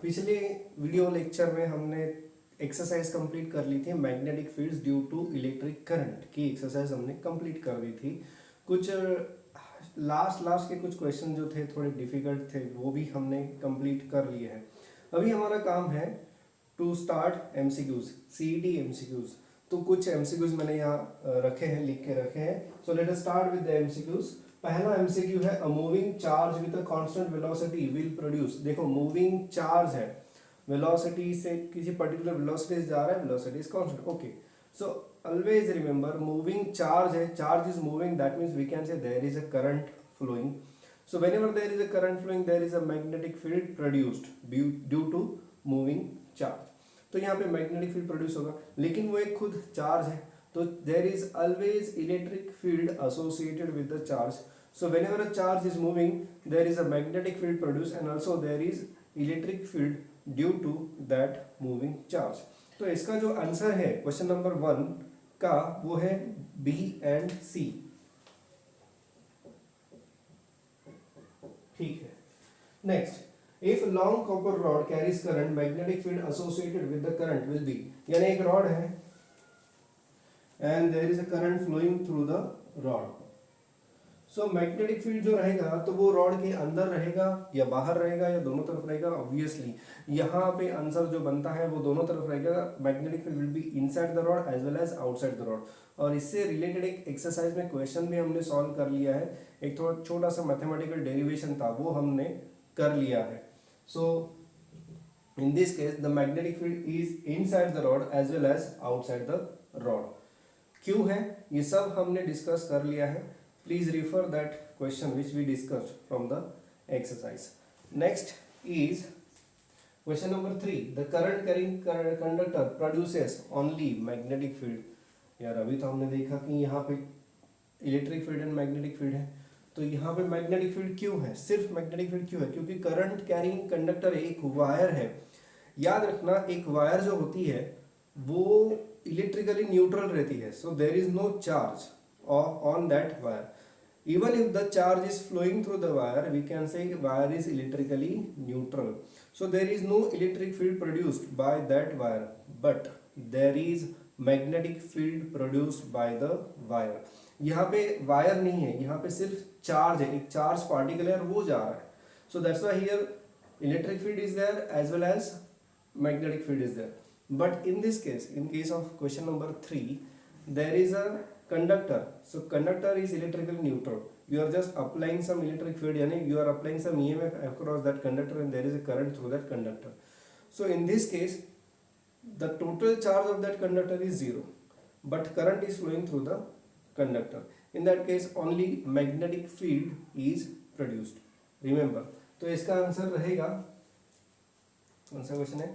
पिछले video lecture में हमने एक्सरसाइज कंप्लीट कर ली थी magnetic fields due to electric current की एक्सरसाइज हमने कंप्लीट कर दी थी। कुछ लास्ट के कुछ क्वेश्चन जो थे थोड़े डिफिकल्ट थे वो भी हमने कंप्लीट कर लिए हैं। अभी हमारा काम है to start MCQs, CET MCQs. तो कुछ एमसीक्यूज मैंने यहाँ रखे हैं, लिख के रखे हैं। So let us start with the MCQs. पहला एमसीक्यू है a moving charge with a constant velocity will produce. देखो मूविंग चार्ज है, वेलोसिटी से किसी पर्टिकुलर वेलोसिटी से जा रहा है, velocity is constant. Okay, so always remember moving charge है, charge is moving, that means we can say there is a current flowing. So whenever there is a current flowing, there is a magnetic field produced due to moving charge. तो यहाँ पे magnetic field produce होगा, लेकिन वो एक खुद charge है, तो there is always electric field associated with the charge. So whenever a charge is moving there is a magnetic field produce and also there is electric field due to that moving charge. तो इसका जो answer है question number 1 का वो है B and C. ठीक है. Next, if long copper rod carries current magnetic field associated with the current will be. यानी एक रॉड है and there is a current flowing through the rod. So magnetic field जो रहेगा तो वो rod के अंदर रहेगा या बाहर रहेगा या दोनों तरफ रहेगा. ऑब्वियसली यहाँ पे आंसर जो बनता है वो दोनों तरफ रहेगा. Magnetic field will be inside the rod as well as outside the rod. और इससे रिलेटेड एक एक्सरसाइज में क्वेश्चन भी हमने सॉल्व कर लिया है. एक थोड़ा छोटा सा मैथमेटिकल डेरिवेशन था वो हमने कर लिया है. So in this case the magnetic field is inside the rod as well as outside the rod. क्यों है ये सब हमने डिस्कस कर लिया है. Please refer that question which we discussed from the exercise. Next is question number 3. The current carrying conductor produces only magnetic field. यार अभी तो हमने देखा कि यहाँ पे electric field and magnetic field है, तो यहाँ पे मैग्नेटिक फील्ड क्यों है, सिर्फ मैग्नेटिक फील्ड क्यों है? क्योंकि करंट कैरिंग कंडक्टर एक वायर है. याद रखना एक वायर जो होती है वो इलेक्ट्रिकली न्यूट्रल रहती है. So there is no charge on that wire. Even if the charge is flowing through the wire, we can say wire is electrically neutral. So there is no electric field produced by that wire, but there is magnetic field produced by the wire. यहाँ पे wire नहीं है, यहाँ पे सिर्फ charge है, एक charge particle है और वो जा रहा है. So that's why here electric field is there as well as magnetic field is there. But in this case, in case of question number 3, there is a conductor. So conductor is electrically neutral. You are just applying some electric field, yani you are applying some EMF across that conductor and there is a current through that conductor. So in this case the total charge of that conductor is 0, but current is flowing through the conductor. In that case only magnetic field is produced. Remember, तो इसका answer रहेगा, कौन सा question है,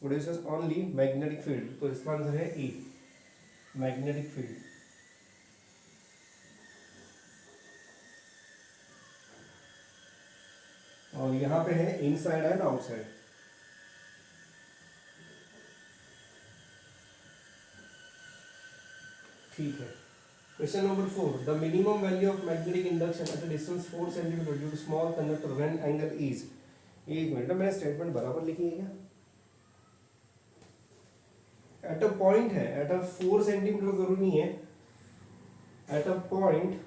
produces only magnetic field. तो इसका answer है E, magnetic field. और यहाँ पे है इनसाइड एंड आउटसाइड. ठीक है. Question number 4. The minimum value of magnetic induction at a distance 4 centimetre due to small conductor when angle is. एक मिनट, मैंने स्टेटमेंट बराबर लिखी है क्या? एट अ पॉइंट है, एट अ 4 सेंटीमीटर जरूरी नहीं है, at a point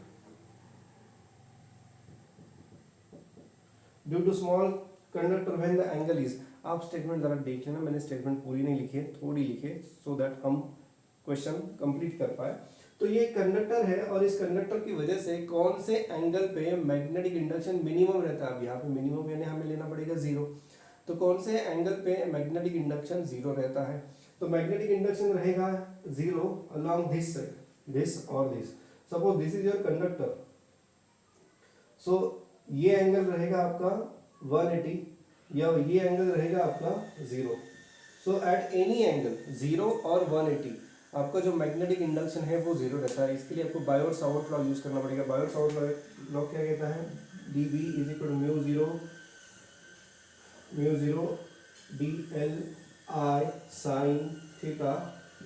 due to small conductor when the angle is. आप स्टेटमेंट जरा देख लेना, मैंने स्टेटमेंट पूरी नहीं लिखी है, थोड़ी लिखी है सो दैट हम क्वेश्चन कंप्लीट कर पाए. तो ये कंडक्टर है और इस कंडक्टर की वजह से कौन से एंगल पे मैग्नेटिक इंडक्शन मिनिमम रहता है. अब यहाँ पे मिनिमम यानी हमें लेना पड़ेगा 0. तो कौन से एंगल पे मैग्नेटिक इंडक्शन 0 रहता है? तो मैग्नेटिक इंडक्शन रहेगा 0 along this side, this or this. Suppose this is your conductor. So ये एंगल रहेगा आपका 180 या ये एंगल रहेगा आपका 0. सो एट एनी एंगल 0 और 180 आपका जो मैग्नेटिक इंडक्शन है वो 0 रहता है. इसके लिए आपको बायोट सावर्ट लॉ यूज करना पड़ेगा. बायोट सावर्ट लॉ क्या कहता है? dB is equal to mu zero dl I sin theta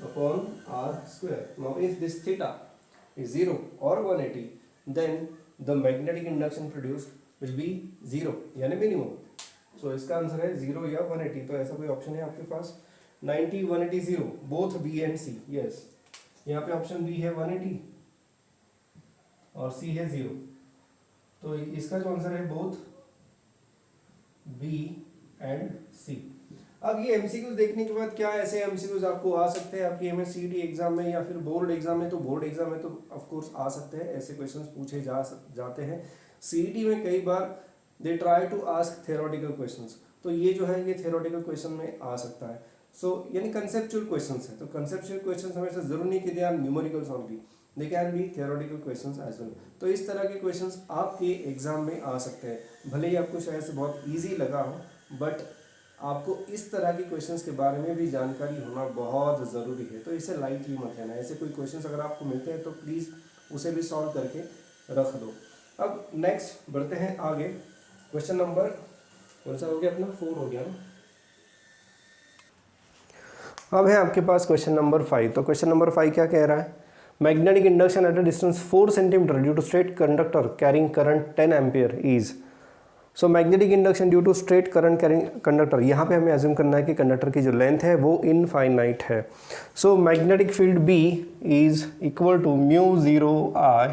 upon r square. Now if this theta is 0 or 180 then the magnetic induction produced will be 0 यानी minimum. सो इसका answer है 0 या 180। तो ऐसा कोई ऑप्शन है आपके पास? 90, 180, 0, both B and C. Yes, यहाँ पे ऑप्शन बी है 180 और सी है 0। तो इसका जो आंसर है बोथ बी एंड सी। अब ये एमसीक्यूज देखने के बाद क्या ऐसे एमसीक्यूज आपको आ सकते हैं आपकी एमएससीईटी एग्जाम में या फिर बोर्ड एग्जाम में? तो बोर्ड एग्जाम में तो ऑफ कोर्स आ सकते हैं, ऐसे क्वेश्चंस पूछे जाते हैं। सीईटी में कई बार they try to ask theoretical questions, तो ये जो है ये थ्योरेटिकल क्वेश्चन में आ सकता है। सो यानी कंसेप्चुअल क्वेश्चंस है, तो कंसेप्चुअल क्वेश्चंस हमेशा जरूरी नहीं कि they are numericals only, they can be theoretical questions as well. तो इस तरह के क्वेश्चंस आपके एग्जाम में आ सकते हैं। भले ही आपको शायद से बहुत ईजी लगा हो, बट आपको इस तरह के क्वेश्चंस के बारे में भी जानकारी होना बहुत ज़रूरी है। तो इसे लाइटली मत लेना। ऐसे कोई क्वेश्चंस अगर आपको मिलते हैं तो प्लीज़ उसे भी सॉल्व करके रख दो। अब नेक्स्ट बढ़ते हैं आगे। क्वेश्चन नंबर कौन सा हो गया अपना? 4 हो गया ना। अब है आपके पास क्वेश्चन नंबर 5। तो क्वेश्चन नंबर 5 क्या कह रहा है? Magnetic induction at a distance 4 centimetre due to straight conductor carrying current 10 ampere is. So magnetic induction due to straight current carrying conductor, यहाँ पे हमें एज्यूम करना है कि कंडक्टर की जो लेंथ है वो इनफाइनाइट है। So magnetic field B is equal to mu 0 I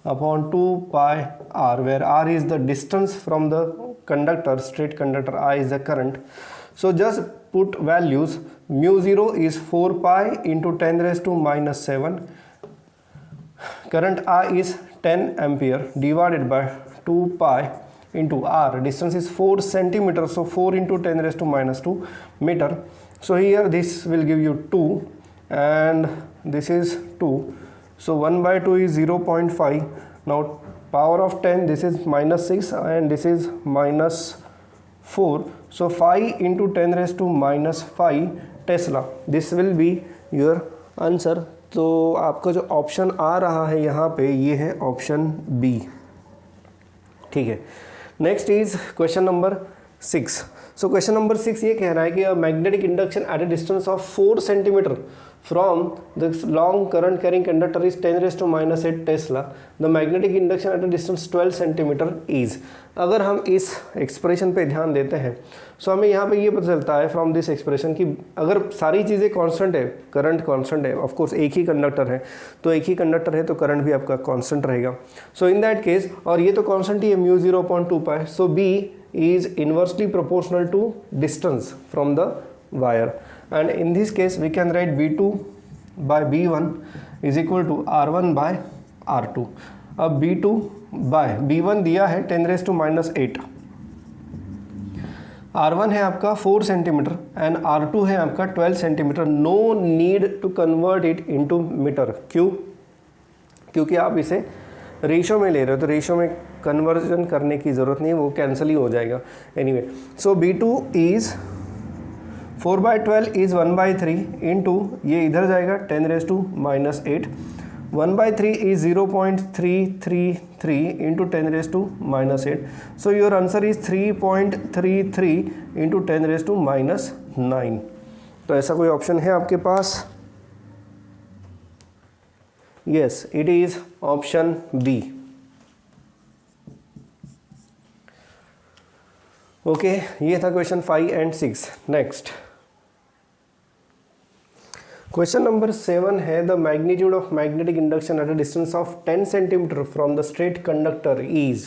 upon 2 pi R, where R is the distance from the conductor, straight conductor, I is the current. So just put values. Mu 0 is 4 pi into 10 raised to minus 7. Current I is 10 ampere divided by 2 pi into R. Distance is 4 centimeter, so 4 into 10 raised to minus 2 meter. So here this will give you 2 and this is 2. So 1 by 2 is 0.5. Now power of 10, this is minus 6 and this is minus 4. So 5 into 10 raised to minus 5 Tesla. This will be your answer. तो आपका जो option आ रहा है यहाँ पे ये है ऑप्शन बी। ठीक है, next is question number 6। So question number 6 ये कह रहा है कि magnetic induction at a distance of 4 centimetre from the long current carrying conductor is 10 raised to minus 8 tesla. The magnetic induction at a distance 12 centimetre is. अगर हम इस expression पे ध्यान देते हैं सो हमें यहाँ पे ये पता चलता है फ्रॉम दिस एक्सप्रेशन कि अगर सारी चीज़ें कांस्टेंट है, करंट कांस्टेंट है, ऑफ कोर्स एक ही कंडक्टर है, तो एक ही कंडक्टर है तो करंट भी आपका कांस्टेंट रहेगा। सो इन दैट केस, और ये तो कांस्टेंट ही है mu 0.2 pi, so B is inversely proportional to distance from the wire, and in this case we can write B2 by B1 is equal to R1 by R2। अब B2 by B1 दिया है 10 raised to minus 8, R1 है आपका 4 centimetre and R2 है आपका 12 centimetre. No need to convert it into metre. क्यों? क्योंकि आप इसे रेशो में ले रहे हो, तो रेशो में कन्वर्जन करने की ज़रूरत नहीं, वो कैंसिल ही हो जाएगा। Anyway, so B2 is 4 by 12 is 1 by 3 into ये इधर जाएगा 10 raised to minus 8, 1 by 3 is 0.333 into 10 raised to minus 8. So your answer is 3.33 into 10 raised to minus 9। तो ऐसा कोई ऑप्शन है आपके पास? Yes, it is option B। Okay, ये था question 5 and 6। Next question number 7 है the magnitude of magnetic induction at a distance of 10 centimetre from the straight conductor is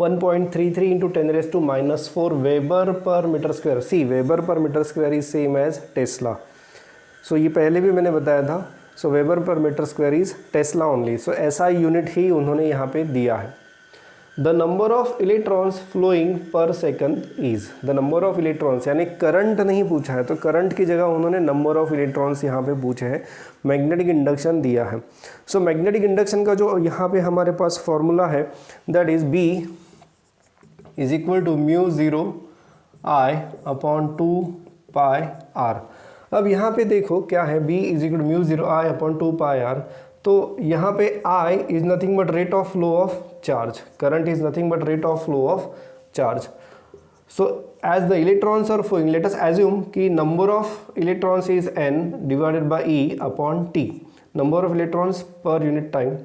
1.33 into 10 raised to minus 4 weber per metre square. See weber per metre square is same as tesla. So ये पहले भी मैंने बताया था। So weber per metre square is tesla only. So ऐसा unit ही उन्होंने यहाँ पे दिया है। The number of electrons flowing per second is. The number of electrons यानी करंट नहीं पूछा है, तो करंट की जगह उन्होंने नंबर ऑफ इलेक्ट्रॉन्स यहाँ पे पूछे हैं। मैग्नेटिक इंडक्शन दिया है। सो मैग्नेटिक इंडक्शन का जो यहाँ पे हमारे पास फॉर्मूला है that is B is equal to mu 0 I upon 2 pi R। अब यहाँ पे देखो क्या है, B is equal to mu 0 I upon 2 pi R। तो यहाँ पे I is nothing but rate of flow of charge, current is nothing but rate of flow of charge. So as the electrons are flowing, let us assume कि number of electrons is n divided by E upon T, number of electrons पर unit time.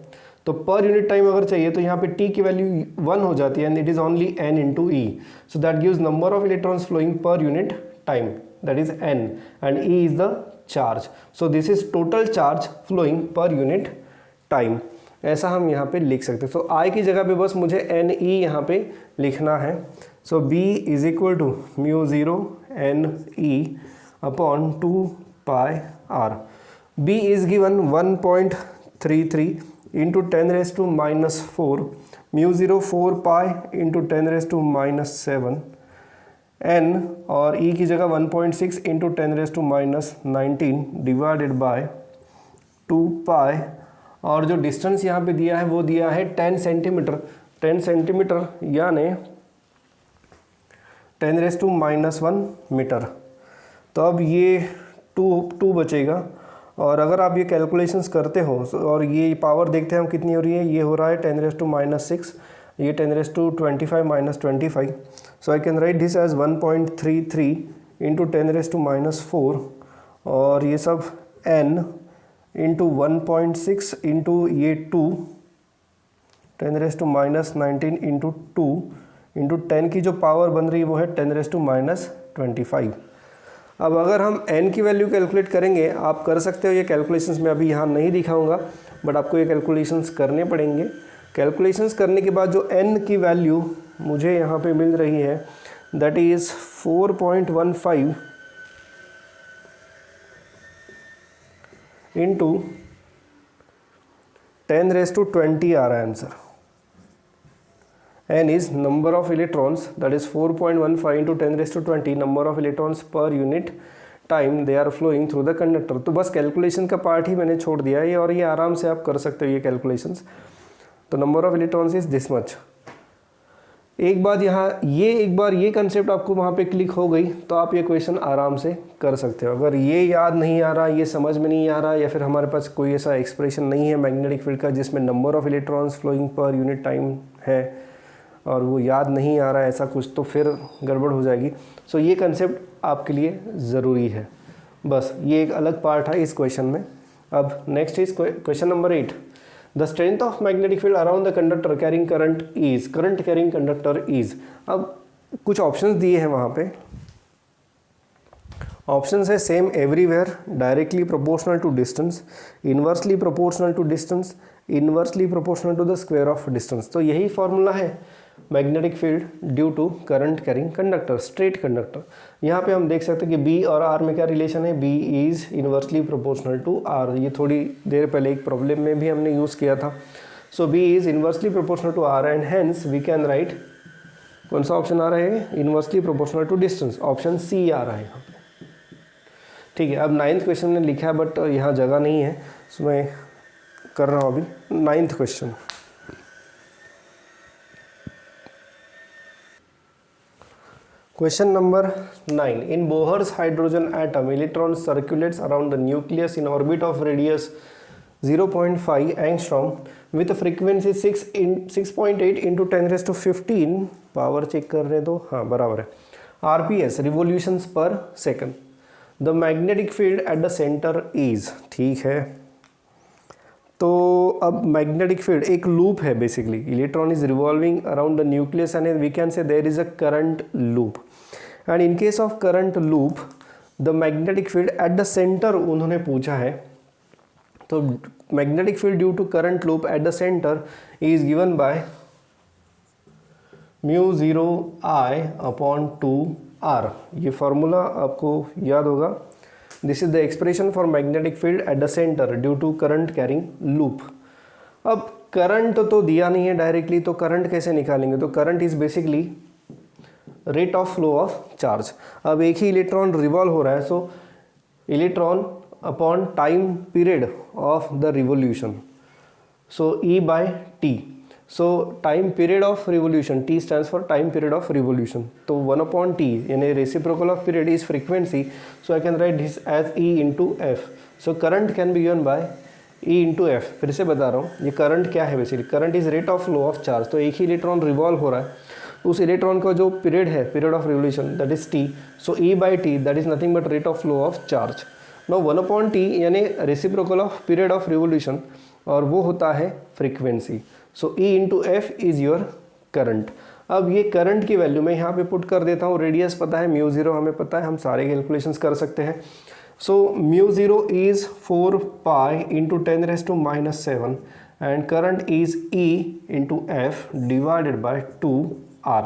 तो पर unit time अगर चाहिए तो यहाँ पे t की वैल्यू 1 हो जाती है and it is only n into e, so that gives number of electrons flowing per unit time, that is n and e is the charge, so this is total charge flowing per unit time. ऐसा हम यहाँ पे लिख सकते हैं। सो I की जगह पे बस मुझे एन ई यहाँ पे लिखना है। So B is equal to mu zero n e upon 2 pi R. B is given 1.33 into 10⁻⁻⁴, mu zero 4 pi into 10⁻⁻⁷, n और E की जगह 1.6 इंटू 10⁻⁻19 डिवाइडेड बाय 2 पाई, और जो डिस्टेंस यहाँ पे दिया है वो दिया है 10 सेंटीमीटर, 10 सेंटीमीटर यानी 10⁻⁻1 मीटर। तो अब ये 2 बचेगा, और अगर आप ये कैलकुलेशंस करते हो और ये पावर देखते हैं हम कितनी हो रही है, ये हो रहा है 10⁻⁻6, ये 10⁻25 -25, so I can write this as 1.33 into 10⁻⁻⁴, और ये सब n इंटू 1.6 इंटू ये 2 10⁻⁻19 इंटू 2 इंटू 10 की जो पावर बन रही है वो है 10⁻⁻25। अब अगर हम n की वैल्यू कैलकुलेट करेंगे, आप कर सकते हो ये कैलकुलेशंस, मैं अभी यहाँ नहीं दिखाऊंगा बट आपको ये कैलकुलेशंस करने पड़ेंगे। कैलकुलेशंस करने के बाद जो n की वैल्यू मुझे यहाँ पे मिल रही है दैट इज़ 4.15 इंटू 10⁻20 आ रहा है answer. n is number of electrons, that is 4.15 into 10⁻20 number of electrons per unit time they are flowing through the conductor। तो बस कैलकुलेशन का पार्ट ही मैंने छोड़ दिया है, और ये आराम से आप कर सकते हो ये कैलकुलेशंस। तो number of electrons is this much. एक बार ये कंसेप्ट आपको वहाँ पे क्लिक हो गई तो आप ये क्वेश्चन आराम से कर सकते हो। अगर ये याद नहीं आ रहा, ये समझ में नहीं आ रहा, या फिर हमारे पास कोई ऐसा एक्सप्रेशन नहीं है मैग्नेटिक फील्ड का जिसमें number of electrons flowing per unit time है और वो याद नहीं आ रहा है ऐसा कुछ, तो फिर गड़बड़ हो जाएगी। सो ये कंसेप्ट आपके लिए ज़रूरी है, बस ये एक अलग पार्ट है इस क्वेश्चन में। अब next is question number 8। The strength of magnetic field around the conductor carrying current carrying conductor is. अब कुछ ऑप्शंस दिए हैं वहाँ पे, ऑप्शंस है same everywhere, directly proportional to distance, inversely proportional to distance, inversely proportional to the square of distance. तो यही formula है magnetic field due to current carrying conductor, straight conductor. यहाँ पे हम देख सकते हैं कि B और R में क्या रिलेशन है, B is inversely proportional to R। ये थोड़ी देर पहले एक प्रॉब्लम में भी हमने यूज़ किया था। So B is inversely proportional to R and hence we can write, कौन सा ऑप्शन आ रहा है, inversely proportional to distance, option C आ रहा है यहाँ पे। ठीक है, अब 9th क्वेश्चन में लिखा है बट यहाँ जगह नहीं है, सो मैं कर रहा हूँ अभी 9th question. Question number 9. In Bohr's hydrogen atom, electron circulates around the nucleus in orbit of radius 0.5 angstrom with a frequency 6.8 into 10⁻15, power check कर रहे तो हाँ बराबर है, RPS revolutions per second. The magnetic field at the center is, ठीक है। तो अब मैग्नेटिक फील्ड एक लूप है basically, electron is revolving around the nucleus and we can say there is a current loop, and in case of current loop the magnetic field at the centre उन्होंने पूछा है। तो magnetic field due to current loop at the centre is given by μ0I/2R। ये formula आपको याद होगा। This is the expression for magnetic field at the centre due to current carrying loop. अब current तो दिया नहीं है डायरेक्टली, तो करंट कैसे निकालेंगे, तो current is basically rate of flow of charge. अब एक ही इलेक्ट्रॉन रिवॉल्व हो रहा है, so electron upon time period of the revolution, so E/T। So time period of revolution, T stands for time period of revolution, तो 1/T यानी reciprocal of period is frequency, so I can write this as E/F। So current can be given by E/F। फिर से बता रहा हूँ, ये current क्या है basically, current is rate of flow of charge. तो एक ही इलेक्ट्रॉन रिवॉल्व हो रहा है, उस इलेक्ट्रॉन का जो पीरियड है, period of revolution that is T, so E/T that is nothing but rate of flow of charge. Now 1/T यानी reciprocal of period of revolution और वो होता है frequency. So E into F is your current. अब ये current की value मैं यहाँ पे पुट कर देता हूँ, रेडियस पता है, म्यू ज़ीरो हमें पता है, हम सारे कैलकुलेशंस कर सकते हैं। So mu zero is 4 pi into 10⁻⁻⁷ and current is E into F divided by 2R।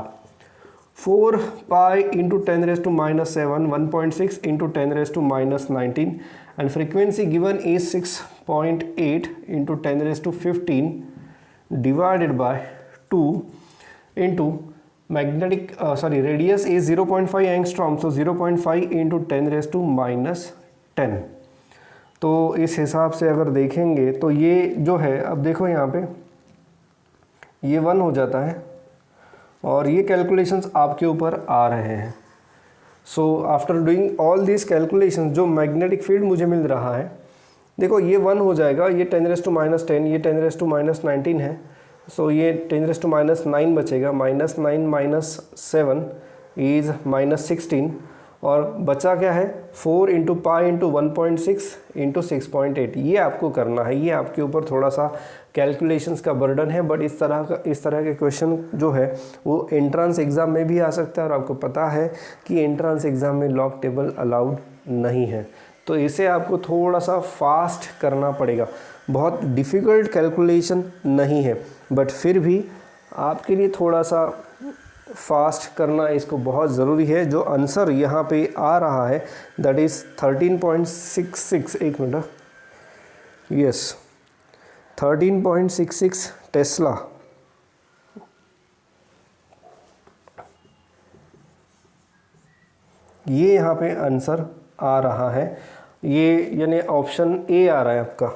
4 pi into 10⁻⁷ 1.6 into 10⁻⁻19 and frequency given is 6.8 into 10⁻15 divided by 2 into radius is 0.5 angstrom, so 0.5 into 10⁻⁻10। तो इस हिसाब से अगर देखेंगे तो ये जो है, अब देखो यहाँ पे ये 1 हो जाता है और ये कैलकुलेशंस आपके ऊपर आ रहे हैं। So after doing all this calculations जो मैग्नेटिक फील्ड मुझे मिल रहा है, देखो ये 1 हो जाएगा, ये 10⁻⁻10, ये 10⁻⁻19 है, सो ये 10⁻⁻9 बचेगा, -9 - 7 इज़ -16 और बचा क्या है 4 इंटू पाई इंटू 1.6 इंटू 6.8। ये आपको करना है, ये आपके ऊपर थोड़ा सा कैलकुलेशंस का बर्डन है, बट इस तरह के क्वेश्चन जो है वो एंट्रेंस एग्ज़ाम में भी आ सकता है और आपको पता है कि एंट्रेंस एग्ज़ाम में लॉग टेबल अलाउड नहीं है, तो इसे आपको थोड़ा सा फास्ट करना पड़ेगा। बहुत डिफ़िकल्ट कैलकुलेशन नहीं है, बट फिर भी आपके लिए थोड़ा सा फास्ट करना इसको बहुत ज़रूरी है। जो आंसर यहाँ पे आ रहा है दैट इज़ 13.66, एक मिनट, यस 13.66 टेस्ला। ये यहाँ पे आंसर आ रहा है, ये यानी ऑप्शन ए आ रहा है आपका।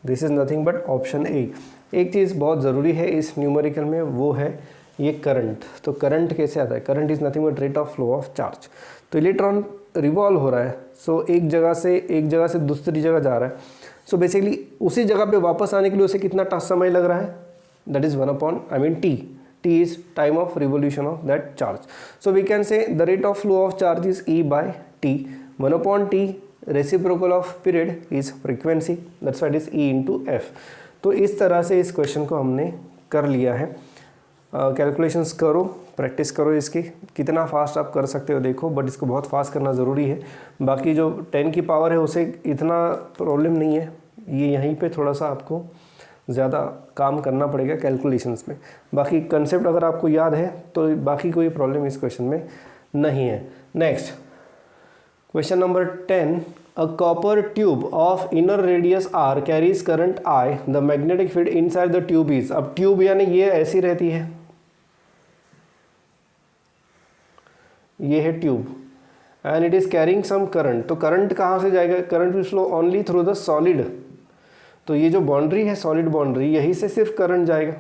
This is nothing but option A. एक चीज़ बहुत ज़रूरी है इस न्यूमेरिकल में, वो है ये करंट। तो करंट कैसे आता है? Current is nothing but rate of flow of charge. तो इलेक्ट्रॉन रिवॉल्व हो रहा है, सो एक जगह से दूसरी जगह जा रहा है, सो बेसिकली उसी जगह पे वापस आने के लिए उसे कितना समय लग रहा है? That is t is time of revolution of that charge. So we can say the rate of flow of charge is E by t. 1/t reciprocal of period is frequency, that's why it is E into f. तो इस तरह से इस question को हमने कर लिया है। कैलकुलेशंस करो, प्रैक्टिस करो इसकी, कितना फास्ट आप कर सकते हो देखो, बट इसको बहुत फास्ट करना ज़रूरी है। बाकी जो 10 की पावर है उसे इतना प्रॉब्लम नहीं है, ये यहीं पे थोड़ा सा आपको ज़्यादा काम करना पड़ेगा कैलकुलेशंस में। बाकी कंसेप्ट अगर आपको याद है तो बाकी कोई प्रॉब्लम इस क्वेश्चन में नहीं है। Next question number 10, a copper tube of inner radius r carries current I, the magnetic field inside the tube is. अब ट्यूब यानी ये ऐसी रहती है, ये है tube and it is carrying some current. तो करंट कहाँ से जाएगा? Current will flow only through the solid. तो ये जो बाउंड्री है सॉलिड बाउंड्री, यही से सिर्फ करंट जाएगा।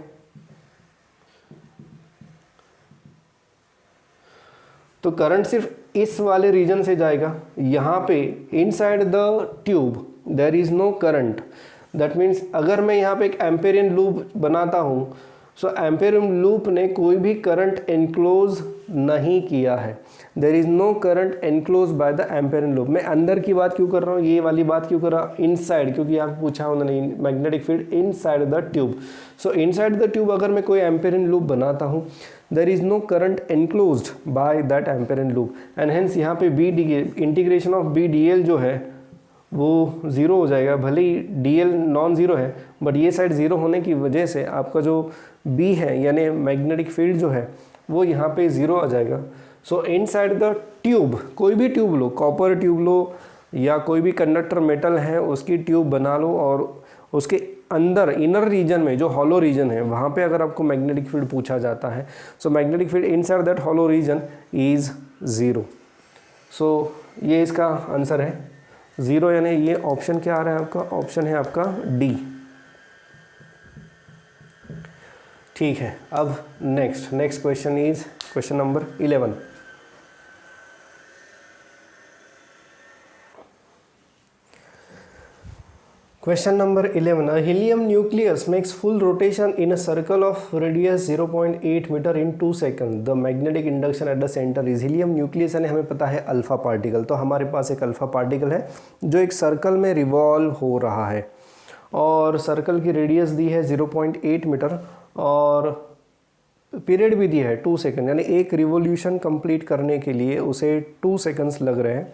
तो करंट सिर्फ इस वाले रीजन से जाएगा। यहाँ पे inside the tube there is no current. That means अगर मैं यहाँ पे एक एम्पेरियन लूप बनाता हूँ, सो एम्पेरियन लूप ने कोई भी करंट एनक्लोज नहीं किया है। There is no current enclose by the Amperian loop. मैं अंदर की बात क्यों कर रहा हूँ, ये वाली बात क्यों कर रहा हूँ? इनसाइड, क्योंकि आप पूछा उन्होंने magnetic field inside the tube. So inside the tube अगर मैं कोई एम्पेरियन लूप बनाता हूँ, there is no current enclosed by that Amperian loop and hence यहाँ पे B D integration of B D L जो है वो ज़ीरो हो जाएगा। भले ही डी एल नॉन ज़ीरो है, बट ये साइड ज़ीरो होने की वजह से आपका जो बी है यानी मैग्नेटिक फील्ड जो है वो यहाँ पे ज़ीरो आ जाएगा। सो इनसाइड द ट्यूब, कोई भी ट्यूब लो, कॉपर ट्यूब लो या कोई भी कंडक्टर मेटल है उसकी ट्यूब बना लो, और उसके अंदर इनर रीजन में जो हॉलो रीजन है वहाँ पे अगर आपको मैग्नेटिक फील्ड पूछा जाता है, so magnetic field inside that hollow region is zero. So ये इसका आंसर है ज़ीरो, यानी ये ऑप्शन क्या आ रहा है आपका? ऑप्शन है आपका डी। ठीक है, अब next question is question number 11। Question number 11. A helium nucleus makes full rotation in a circle of radius 0.8 meter in 2 seconds. The magnetic induction at the center is helium nucleus यानी हमें पता है alpha particle. तो हमारे पास एक alpha particle है जो एक सर्कल में रिवॉल्व हो रहा है और सर्कल की रेडियस दी है 0.8 मीटर और पीरियड भी दी है 2 सेकंड, यानी एक रिवोल्यूशन कंप्लीट करने के लिए उसे 2 सेकंड्स लग रहे हैं।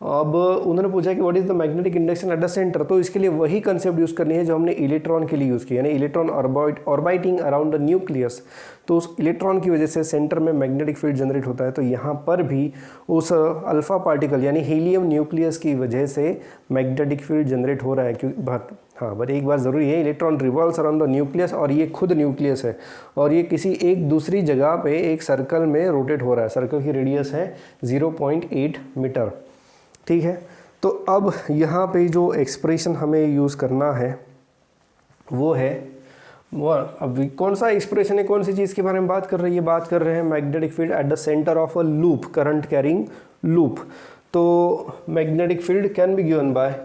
अब उन्होंने पूछा कि what is the magnetic induction eight the centre, तो इसके लिए वही कंसेप्ट यूज़ करनी है जो हमने इलेक्ट्रॉन के लिए यूज़ किया, यानी electron orbiting around the nucleus. तो उस इलेक्ट्रॉन की वजह से सेंटर में मैग्नेटिक फील्ड जनरेट होता है। तो यहाँ पर भी उस अल्फा पार्टिकल यानी हीलियम न्यूक्लियस की वजह से मैग्नेटिक फील्ड जनरेट हो रहा है। क्योंकि बट एक बात ज़रूरी है, electron revolves around the nucleus और ये खुद न्यूक्लियस है और ये किसी एक दूसरी जगह पे एक सर्कल में रोटेट हो रहा है। सर्कल की रेडियस है 0.8 मीटर, ठीक है। तो अब यहाँ पे जो एक्सप्रेशन हमें यूज़ करना है वो है अब कौन सा एक्सप्रेशन है, कौन सी चीज़ के बारे में बात कर रही है, बात कर रहे हैं magnetic field at the centre of a loop, current carrying loop. तो magnetic field can be given by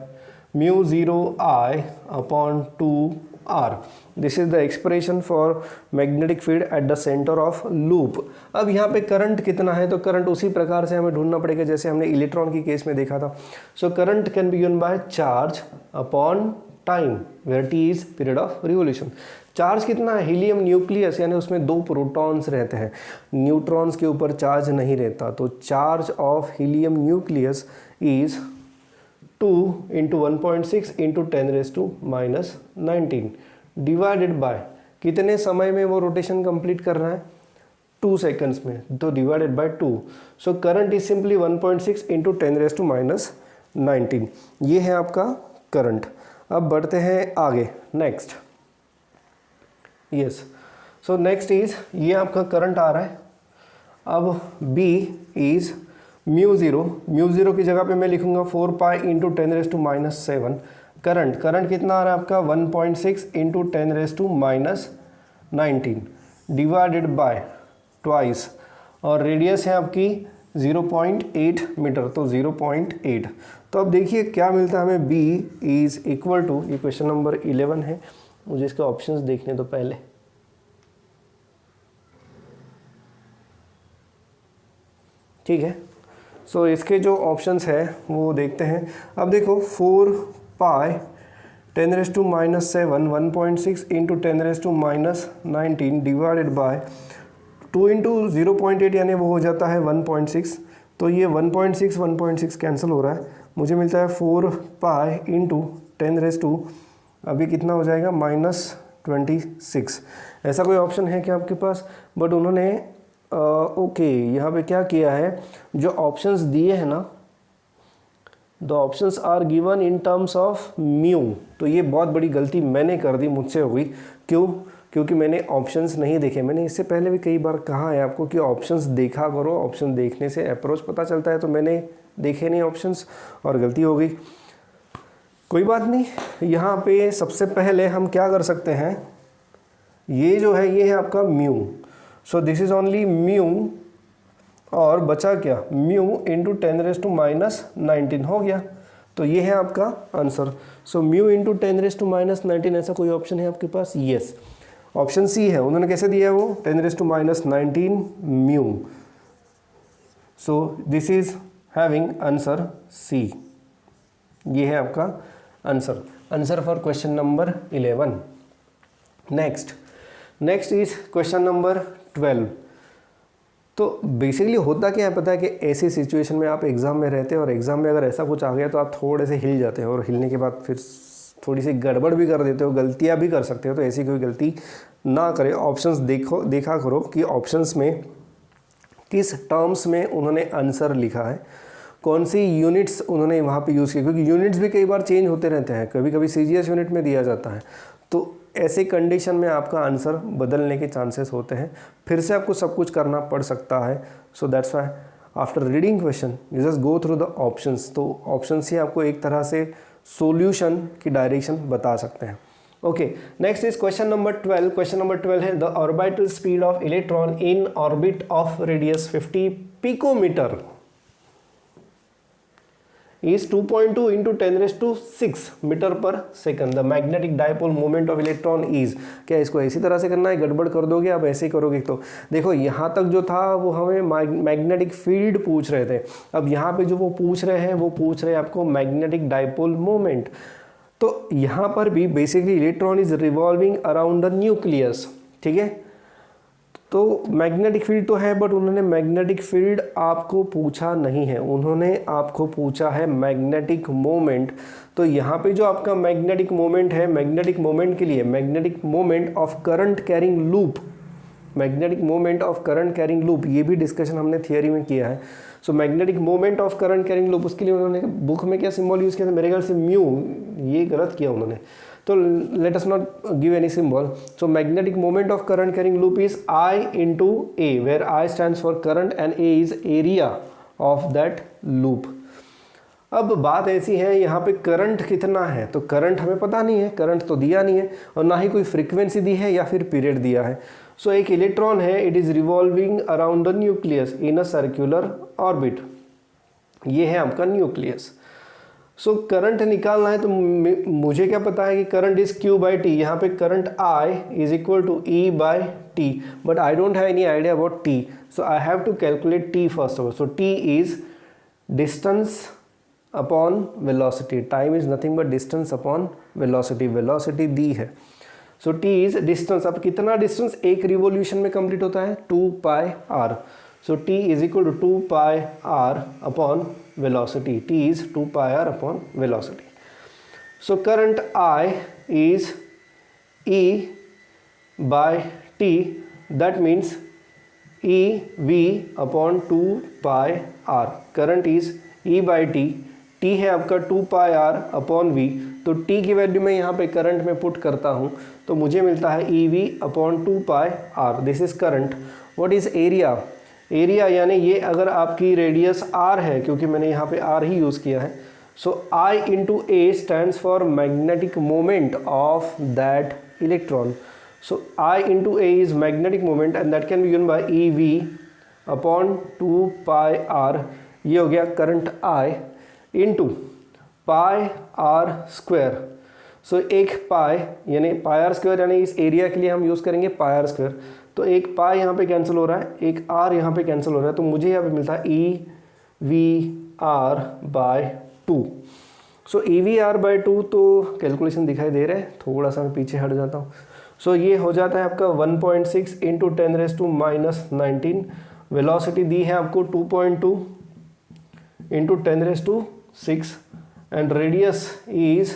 mu 0 I upon 2R। This is the expression for magnetic field at the centre of loop. अब यहाँ पे current कितना है, तो current उसी प्रकार से हमें ढूंढना पड़ेगा जैसे हमने इलेक्ट्रॉन की केस में देखा था। So current can be given by charge upon time where T is period of revolution. Charge कितना है, हीलियम न्यूक्लियस यानी उसमें 2 प्रोटॉन्स रहते हैं, न्यूट्रॉन्स के ऊपर चार्ज नहीं रहता। तो charge of helium nucleus is 2 × 1.6 × 10⁻⁻19 divided by कितने समय में वो रोटेशन कंप्लीट कर रहा है, 2 सेकंड्स में, तो divided by 2। So current is simply 1.6 × 10⁻⁹19। ये है आपका करंट। अब बढ़ते हैं आगे, next. Yes, so next is ये आपका करंट आ रहा है। अब B इज म्यू ज़ीरो की जगह पे मैं लिखूंगा 4 पाई × 10⁻⁷। करंट कितना आ रहा है आपका 1.6 × 10⁻⁹19 डिवाइडेड बाय ट्वाइस, और रेडियस है आपकी 0.8 मीटर, तो 0.8। तो अब देखिए क्या मिलता है हमें, B इज इक्वल टू, ये क्वेश्चन नंबर 11 है, मुझे इसके ऑप्शंस देखने तो पहले। ठीक है, सो इसके जो ऑप्शंस है वो देखते हैं। अब देखो 4 पाई 10⁻⁷ 1.6 × 10⁻⁻19 डिवाइडेड बाय 2 × 0.8 यानी वो हो जाता है 1.6। तो ये 1.6 कैंसिल हो रहा है, मुझे मिलता है 4 पाई × 10⁻, अभी कितना हो जाएगा -26। ऐसा कोई ऑप्शन है क्या आपके पास? बट उन्होंने ओके यहाँ पे क्या किया है, जो ऑप्शंस दिए हैं ना, the options are given in terms of mu. तो ये बहुत बड़ी गलती मैंने कर दी, मुझसे हो गई। क्यों? क्योंकि मैंने ऑप्शंस नहीं देखे। मैंने इससे पहले भी कई बार कहा है आपको कि ऑप्शंस देखा करो, ऑप्शन देखने से अप्रोच पता चलता है। तो मैंने देखे नहीं ऑप्शंस और गलती हो गई। कोई बात नहीं, यहाँ पे सबसे पहले हम क्या कर सकते हैं, ये जो है ये है आपका mu. So this is only mu, और बचा क्या, म्यू × 10⁻⁻19 हो गया। तो ये है आपका आंसर। सो म्यू × 10⁻⁻19, ऐसा कोई ऑप्शन है आपके पास? यस, ऑप्शन सी है। उन्होंने कैसे दिया है वो, 10⁻⁻19 mu. So this is having answer C. ये है आपका answer for question number 11। Next is question number 12। तो बेसिकली होता क्या है पता है कि ऐसी सिचुएशन में आप एग्ज़ाम में रहते हैं और एग्ज़ाम में अगर ऐसा कुछ आ गया तो आप थोड़े से हिल जाते हैं, और हिलने के बाद फिर थोड़ी सी गड़बड़ भी कर देते हो, गलतियां भी कर सकते हो। तो ऐसी कोई गलती ना करें। ऑप्शंस देखा करो कि ऑप्शंस में किस टर्म्स में उन्होंने आंसर लिखा है, कौन सी यूनिट्स उन्होंने वहाँ पे यूज़ की, क्योंकि यूनिट्स भी कई बार चेंज होते रहते हैं। कभी कभी CGS यूनिट में दिया जाता है, तो ऐसे कंडीशन में आपका आंसर बदलने के चांसेस होते हैं, फिर से आपको सब कुछ करना पड़ सकता है। So that's why after reading question you just go through the options. तो ऑप्शंस ही आपको एक तरह से सॉल्यूशन की डायरेक्शन बता सकते हैं। Okay, next is question number 12। Question number 12 है the orbital speed of electron in orbit of radius 50 picometre is 2.2 into 10⁶ metre per second. The magnetic dipole moment of electron is, क्या इसको इसी तरह से करना है, गड़बड़ कर दोगे आप ऐसे ही करोगे तो देखो यहाँ तक जो था वो हमें मैग्नेटिक फील्ड पूछ रहे थे, अब यहाँ पे जो वो पूछ रहे हैं वो पूछ रहे हैं आपको मैग्नेटिक डायपोल मोमेंट। तो यहाँ पर भी basically electron is revolving around the nucleus, ठीक है। तो मैग्नेटिक फील्ड तो है बट उन्होंने मैग्नेटिक फील्ड आपको पूछा नहीं है, उन्होंने आपको पूछा है मैग्नेटिक मोमेंट। तो यहाँ पे जो आपका मैग्नेटिक मोमेंट है, मैग्नेटिक मोमेंट के लिए magnetic moment of current carrying loop, magnetic moment of current carrying loop, ये भी डिस्कशन हमने थियरी में किया है। So magnetic moment of current carrying loop, उसके लिए उन्होंने बुक में क्या सिंबल यूज़ किया था, मेरे ख्याल से म्यू, ये गलत किया उन्होंने, तो let us not give any symbol. So magnetic moment of current carrying loop is I into A, where I stands for current and A is area of that loop। अब बात ऐसी है यहाँ पे करंट कितना है, तो करंट हमें पता नहीं है, करंट तो दिया नहीं है और ना ही कोई फ्रीक्वेंसी दी है या फिर पीरियड दिया है। सो एक इलेक्ट्रॉन है, it is revolving around the nucleus in a circular orbit, ये है आपका न्यूक्लियस। सो करंट निकालना है तो मुझे क्या पता है कि करंट इज Q/T, यहाँ पे current I is equal to E/T, but I don't have any idea about T, so I have to calculate T first of all. So T is distance upon velocity, time is nothing but distance upon velocity, velocity दी है। So T is distance, अब कितना distance एक revolution में complete होता है, 2πr। So T is equal to 2πr upon velocity, T is 2πr upon velocity. So current I is E/T, that means EV upon 2πr, current is E/T, T है आपका 2πr upon V, तो T की value मैं यहाँ पे current में put करता हूँ तो मुझे मिलता है EV upon 2πr, this is current. What is area, area यानी ये अगर आपकी रेडियस r है, क्योंकि मैंने यहाँ पे r ही यूज़ किया है, so I into a stands for magnetic moment of that electron. So I into a is magnetic moment and that can be given by EV upon 2πr, ये हो गया current I into πr square. So एक pi यानी πr square, यानी इस area के लिए हम यूज़ करेंगे πr स्क्वायर, तो एक पाई यहाँ पे कैंसिल हो रहा है, एक r यहाँ पे कैंसिल हो रहा है, तो मुझे यहाँ पे मिलता है EVR/2। सो EVR/2, तो कैलकुलेशन दिखाई दे रहा है, थोड़ा सा मैं पीछे हट जाता हूँ। सो ये हो जाता है आपका 1.6 इंटू 10⁻⁻⁹, वेलोसिटी दी है आपको 2.2 into 10⁻⁶, and radius is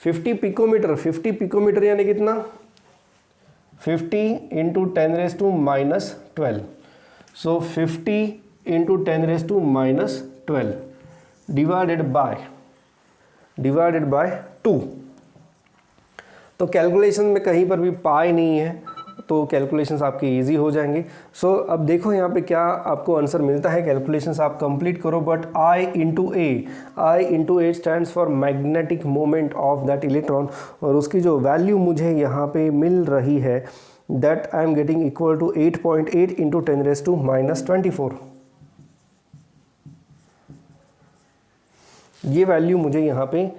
50 picometre. 50 picometre यानी कितना, 50 into 10⁻⁻12, so 50 into 10⁻⁻12 divided by 2। तो कैलकुलेशन में कहीं पर भी पाई नहीं है तो कैलकुलेशंस आपके इजी हो जाएंगे। सो अब देखो यहाँ पे क्या आपको आंसर मिलता है, कैलकुलेशंस आप कंप्लीट करो, but I into a stands for magnetic moment of that electron, और उसकी जो वैल्यू मुझे यहाँ पे मिल रही है that I am getting equal to 8.8 into 10⁻⁻24। ये वैल्यू मुझे यहाँ पे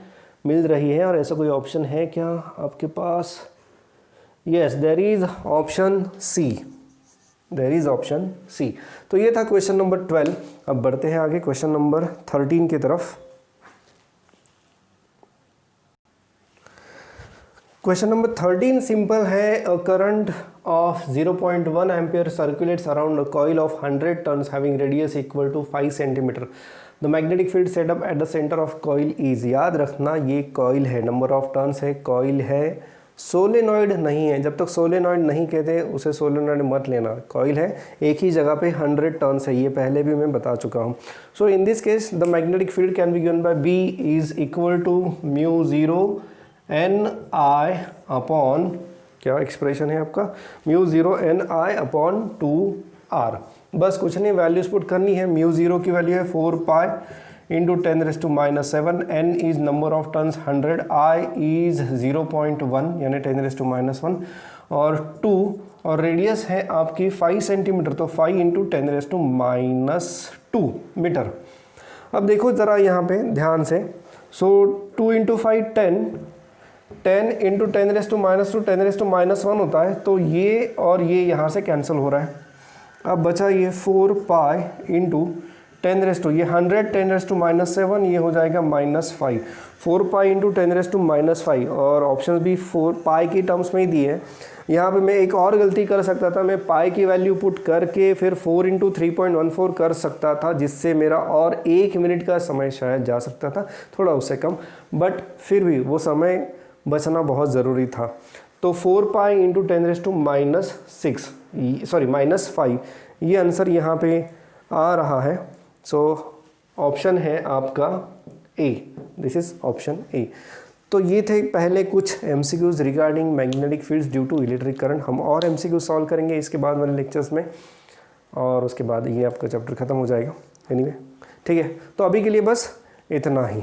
मिल रही है। और ऐसा कोई ऑप्शन है क्या आपके पास, yes there is option C, there is option C. तो ये था क्वेश्चन नंबर 12। अब बढ़ते हैं आगे क्वेश्चन नंबर 13 की तरफ। क्वेश्चन नंबर 13 सिंपल है, a current of 0.1 ampere circulates around a coil of 100 turns having radius equal to 5 centimetre. The magnetic field setup at the centre of coil is, याद रखना ये कॉइल है, number of turns है, coil है, solenoid नहीं है। जब तक सोलेनॉइड नहीं कहते उसे सोलेनॉइड मत लेना, कॉइल है, एक ही जगह पे 100 टर्न्स है, ये पहले भी मैं बता चुका हूँ। So in this case the magnetic field can be given by B is equal to μ0 Ni upon, क्या एक्सप्रेशन है आपका, μ0 Ni अपॉन 2r। बस कुछ नहीं, वैल्यूज पुट करनी है। μ0 की वैल्यू है 4 pi into 10⁻⁷, n is number of turns 100, I is 0.1 यानी 10⁻⁻1 और 2, और रेडियस है आपकी 5 सेंटीमीटर, तो 5 इंटू 10⁻⁻2 मीटर। अब देखो ज़रा यहाँ पे ध्यान से, सो 2 इंटू 5 10, 10 इंटू 10⁻² 10⁻⁻1 होता है, तो ये और ये यहाँ से कैंसिल हो रहा है। अब बचा ये 4 पाई इंटू 10 ये 100 10⁻⁻7, ये हो जाएगा -5, 4 पाई इंटू 10⁻⁻5, और ऑप्शन भी 4 पाई की टर्म्स में ही दिए हैं। यहाँ पे मैं एक और गलती कर सकता था, मैं पाई की वैल्यू पुट करके फिर 4 इंटू 3.14 कर सकता था, जिससे मेरा और 1 मिनट का समय शायद जा सकता था, थोड़ा उससे कम, बट फिर भी वो समय बचना बहुत ज़रूरी था। तो 4 पाई इंटू 10⁻⁻6 सॉरी -5, ये आंसर यहाँ पे आ रहा है। सो ऑप्शन है आपका A, this is option A. तो ये थे पहले कुछ MCQs regarding magnetic fields due to electric current. हम और एमसीक्यूज सॉल्व करेंगे इसके बाद वाले लेक्चर्स में, और उसके बाद ये आपका चैप्टर ख़त्म हो जाएगा एनीवे, ठीक है। तो अभी के लिए बस इतना ही।